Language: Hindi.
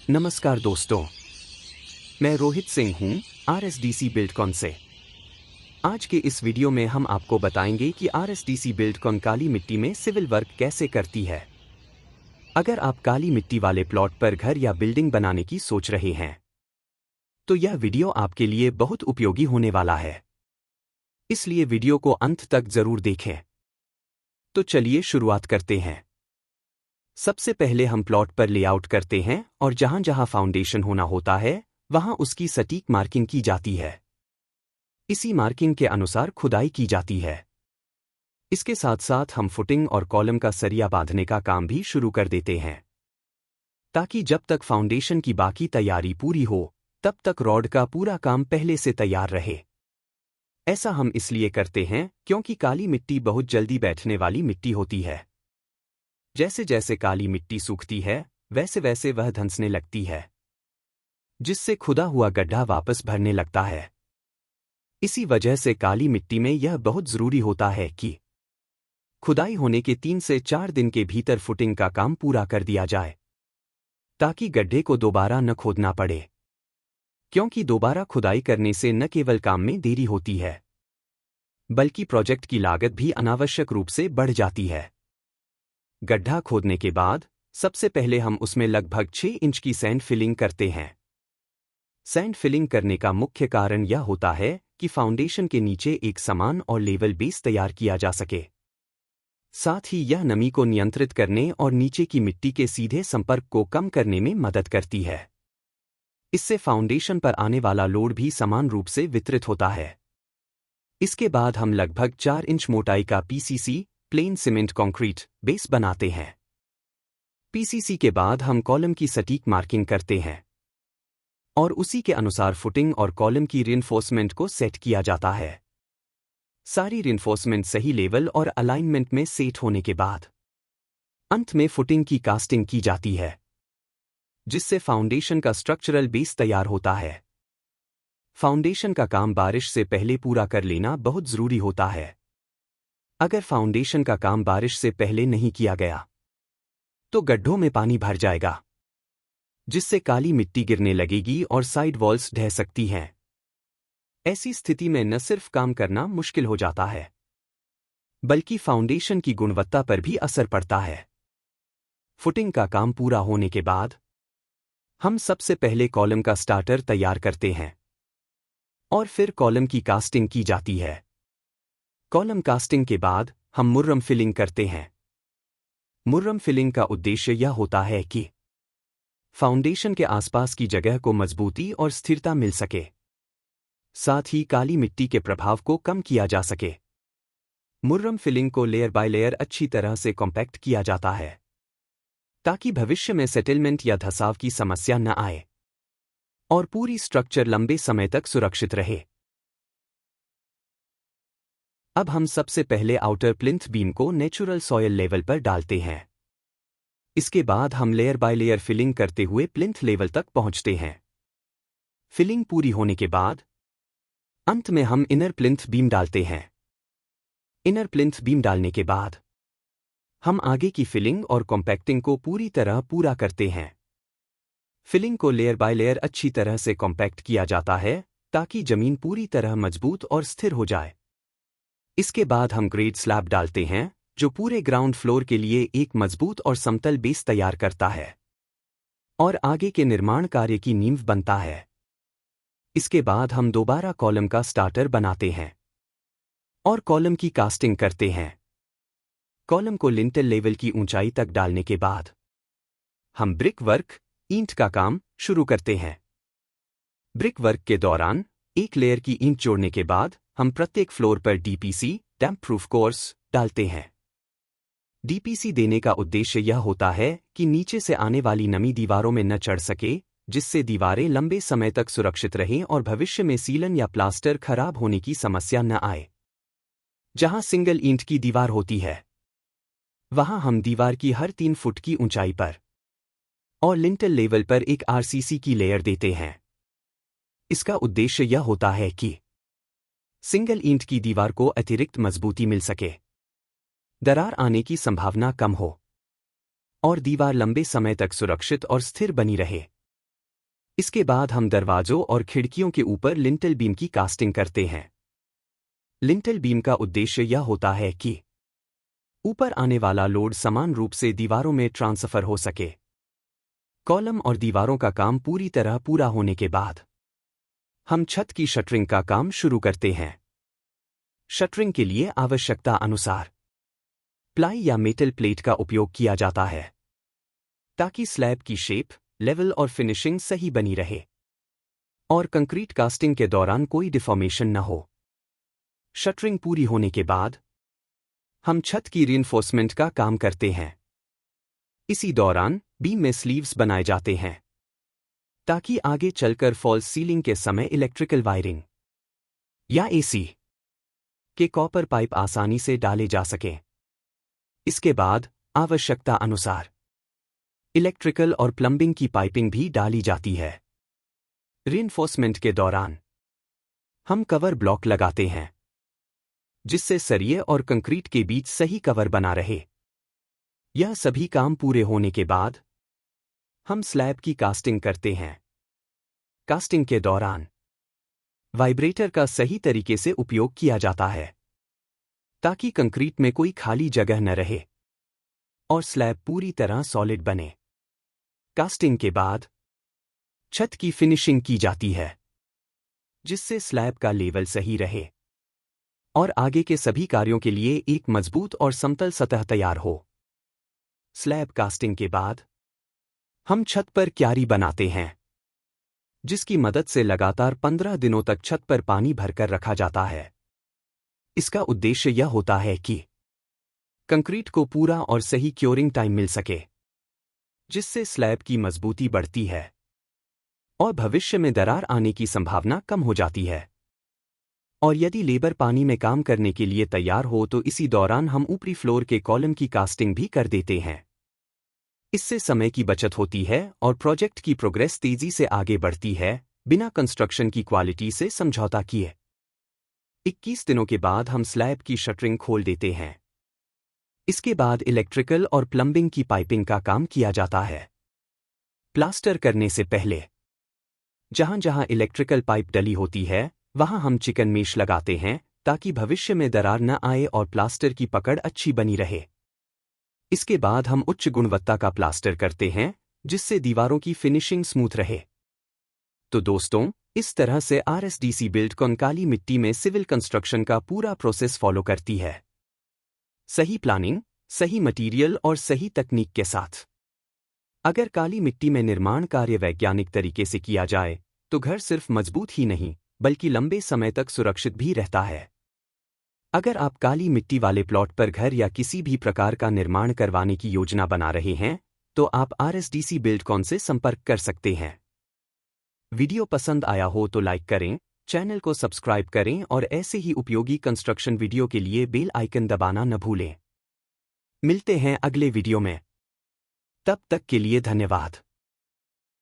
नमस्कार दोस्तों, मैं रोहित सिंह हूं RSDC बिल्डकॉन से। आज के इस वीडियो में हम आपको बताएंगे कि RSDC बिल्डकॉन काली मिट्टी में सिविल वर्क कैसे करती है। अगर आप काली मिट्टी वाले प्लॉट पर घर या बिल्डिंग बनाने की सोच रहे हैं तो यह वीडियो आपके लिए बहुत उपयोगी होने वाला है, इसलिए वीडियो को अंत तक जरूर देखें। तो चलिए शुरुआत करते हैं। सबसे पहले हम प्लॉट पर लेआउट करते हैं और जहां जहां फाउंडेशन होना होता है वहां उसकी सटीक मार्किंग की जाती है। इसी मार्किंग के अनुसार खुदाई की जाती है। इसके साथ साथ हम फुटिंग और कॉलम का सरिया बांधने का काम भी शुरू कर देते हैं, ताकि जब तक फाउंडेशन की बाकी तैयारी पूरी हो तब तक रॉड का पूरा काम पहले से तैयार रहे। ऐसा हम इसलिए करते हैं क्योंकि काली मिट्टी बहुत जल्दी बैठने वाली मिट्टी होती है। जैसे जैसे काली मिट्टी सूखती है वैसे वैसे वह धंसने लगती है, जिससे खुदा हुआ गड्ढा वापस भरने लगता है। इसी वजह से काली मिट्टी में यह बहुत जरूरी होता है कि खुदाई होने के 3 से 4 दिन के भीतर फुटिंग का काम पूरा कर दिया जाए, ताकि गड्ढे को दोबारा न खोदना पड़े। क्योंकि दोबारा खुदाई करने से न केवल काम में देरी होती है बल्कि प्रोजेक्ट की लागत भी अनावश्यक रूप से बढ़ जाती है। गड्ढा खोदने के बाद सबसे पहले हम उसमें लगभग 6 इंच की सैंड फिलिंग करते हैं। सैंड फिलिंग करने का मुख्य कारण यह होता है कि फाउंडेशन के नीचे एक समान और लेवल बेस तैयार किया जा सके। साथ ही यह नमी को नियंत्रित करने और नीचे की मिट्टी के सीधे संपर्क को कम करने में मदद करती है। इससे फाउंडेशन पर आने वाला लोड भी समान रूप से वितरित होता है। इसके बाद हम लगभग 4 इंच मोटाई का PCC plane cement concrete base बनाते हैं। PCC के बाद हम कॉलम की सटीक मार्किंग करते हैं और उसी के अनुसार फुटिंग और कॉलम की रिइंफोर्समेंट को सेट किया जाता है। सारी रिइंफोर्समेंट सही लेवल और अलाइनमेंट में सेट होने के बाद अंत में फुटिंग की कास्टिंग की जाती है, जिससे फाउंडेशन का स्ट्रक्चरल बेस तैयार होता है। फाउंडेशन का काम बारिश से पहले पूरा कर लेना बहुत जरूरी होता है। अगर फाउंडेशन का काम बारिश से पहले नहीं किया गया तो गड्ढों में पानी भर जाएगा, जिससे काली मिट्टी गिरने लगेगी और साइड वॉल्स ढह सकती हैं। ऐसी स्थिति में न सिर्फ काम करना मुश्किल हो जाता है बल्कि फाउंडेशन की गुणवत्ता पर भी असर पड़ता है। फुटिंग का काम पूरा होने के बाद हम सबसे पहले कॉलम का स्टार्टर तैयार करते हैं और फिर कॉलम की कास्टिंग की जाती है। कॉलम कास्टिंग के बाद हम मुर्रम फिलिंग करते हैं। मुर्रम फिलिंग का उद्देश्य यह होता है कि फाउंडेशन के आसपास की जगह को मजबूती और स्थिरता मिल सके, साथ ही काली मिट्टी के प्रभाव को कम किया जा सके। मुर्रम फिलिंग को लेयर बाय लेयर अच्छी तरह से कॉम्पैक्ट किया जाता है, ताकि भविष्य में सेटलमेंट या धंसाव की समस्या न आए और पूरी स्ट्रक्चर लंबे समय तक सुरक्षित रहे। अब हम सबसे पहले आउटर प्लिंथ बीम को नेचुरल सॉयल लेवल पर डालते हैं। इसके बाद हम लेयर बाय लेयर फिलिंग करते हुए प्लिंथ लेवल तक पहुंचते हैं। फिलिंग पूरी होने के बाद अंत में हम इनर प्लिंथ बीम डालते हैं। इनर प्लिंथ बीम डालने के बाद हम आगे की फिलिंग और कॉम्पैक्टिंग को पूरी तरह पूरा करते हैं। फिलिंग को लेयर बाय लेयर अच्छी तरह से कॉम्पैक्ट किया जाता है ताकि जमीन पूरी तरह मजबूत और स्थिर हो जाए। इसके बाद हम ग्रेड स्लैब डालते हैं, जो पूरे ग्राउंड फ्लोर के लिए एक मजबूत और समतल बेस तैयार करता है और आगे के निर्माण कार्य की नींव बनता है। इसके बाद हम दोबारा कॉलम का स्टार्टर बनाते हैं और कॉलम की कास्टिंग करते हैं। कॉलम को लिंटेल लेवल की ऊंचाई तक डालने के बाद हम ब्रिक वर्क ईंट का काम शुरू करते हैं। ब्रिक वर्क के दौरान एक लेयर की ईंट जोड़ने के बाद हम प्रत्येक फ्लोर पर DPC डैम्प प्रूफ कोर्स डालते हैं। DPC देने का उद्देश्य यह होता है कि नीचे से आने वाली नमी दीवारों में न चढ़ सके, जिससे दीवारें लंबे समय तक सुरक्षित रहें और भविष्य में सीलन या प्लास्टर खराब होने की समस्या न आए। जहां सिंगल ईंट की दीवार होती है वहां हम दीवार की हर 3 फुट की ऊंचाई पर और लिंटेल लेवल पर एक RCC की लेयर देते हैं। इसका उद्देश्य यह होता है कि सिंगल ईंट की दीवार को अतिरिक्त मजबूती मिल सके, दरार आने की संभावना कम हो और दीवार लंबे समय तक सुरक्षित और स्थिर बनी रहे। इसके बाद हम दरवाजों और खिड़कियों के ऊपर लिंटल बीम की कास्टिंग करते हैं। लिंटल बीम का उद्देश्य यह होता है कि ऊपर आने वाला लोड समान रूप से दीवारों में ट्रांसफर हो सके। कॉलम और दीवारों का काम पूरी तरह पूरा होने के बाद हम छत की शटरिंग का काम शुरू करते हैं। शटरिंग के लिए आवश्यकता अनुसार प्लाई या मेटल प्लेट का उपयोग किया जाता है ताकि स्लैब की शेप, लेवल और फिनिशिंग सही बनी रहे और कंक्रीट कास्टिंग के दौरान कोई डिफॉर्मेशन न हो। शटरिंग पूरी होने के बाद हम छत की रीइंफोर्समेंट का काम करते हैं। इसी दौरान बीम में स्लीव्स बनाए जाते हैं ताकि आगे चलकर फॉल्स सीलिंग के समय इलेक्ट्रिकल वायरिंग या एसी के कॉपर पाइप आसानी से डाले जा सकें। इसके बाद आवश्यकता अनुसार इलेक्ट्रिकल और प्लम्बिंग की पाइपिंग भी डाली जाती है। रीइंफोर्समेंट के दौरान हम कवर ब्लॉक लगाते हैं जिससे सरिये और कंक्रीट के बीच सही कवर बना रहे। यह सभी काम पूरे होने के बाद हम स्लैब की कास्टिंग करते हैं। कास्टिंग के दौरान वाइब्रेटर का सही तरीके से उपयोग किया जाता है ताकि कंक्रीट में कोई खाली जगह न रहे और स्लैब पूरी तरह सॉलिड बने। कास्टिंग के बाद छत की फिनिशिंग की जाती है जिससे स्लैब का लेवल सही रहे और आगे के सभी कार्यों के लिए एक मजबूत और समतल सतह तैयार हो। स्लैब कास्टिंग के बाद हम छत पर क्यारी बनाते हैं जिसकी मदद से लगातार 15 दिनों तक छत पर पानी भरकर रखा जाता है। इसका उद्देश्य यह होता है कि कंक्रीट को पूरा और सही क्योरिंग टाइम मिल सके जिससे स्लैब की मजबूती बढ़ती है और भविष्य में दरार आने की संभावना कम हो जाती है। और यदि लेबर पानी में काम करने के लिए तैयार हो तो इसी दौरान हम ऊपरी फ्लोर के कॉलम की कास्टिंग भी कर देते हैं। इससे समय की बचत होती है और प्रोजेक्ट की प्रोग्रेस तेजी से आगे बढ़ती है बिना कंस्ट्रक्शन की क्वालिटी से समझौता किए। 21 दिनों के बाद हम स्लैब की शटरिंग खोल देते हैं। इसके बाद इलेक्ट्रिकल और प्लम्बिंग की पाइपिंग का काम किया जाता है। प्लास्टर करने से पहले जहां जहां इलेक्ट्रिकल पाइप डली होती है वहां हम चिकन मेश लगाते हैं ताकि भविष्य में दरार न आए और प्लास्टर की पकड़ अच्छी बनी रहे। इसके बाद हम उच्च गुणवत्ता का प्लास्टर करते हैं जिससे दीवारों की फिनिशिंग स्मूथ रहे। तो दोस्तों, इस तरह से RSDC बिल्डकॉन काली मिट्टी में सिविल कंस्ट्रक्शन का पूरा प्रोसेस फॉलो करती है, सही प्लानिंग, सही मटेरियल और सही तकनीक के साथ। अगर काली मिट्टी में निर्माण कार्य वैज्ञानिक तरीके से किया जाए तो घर सिर्फ मजबूत ही नहीं बल्कि लंबे समय तक सुरक्षित भी रहता है। अगर आप काली मिट्टी वाले प्लॉट पर घर या किसी भी प्रकार का निर्माण करवाने की योजना बना रहे हैं तो आप RSDC बिल्डकॉन से संपर्क कर सकते हैं। वीडियो पसंद आया हो तो लाइक करें, चैनल को सब्सक्राइब करें और ऐसे ही उपयोगी कंस्ट्रक्शन वीडियो के लिए बेल आइकन दबाना न भूलें। मिलते हैं अगले वीडियो में। तब तक के लिए धन्यवाद।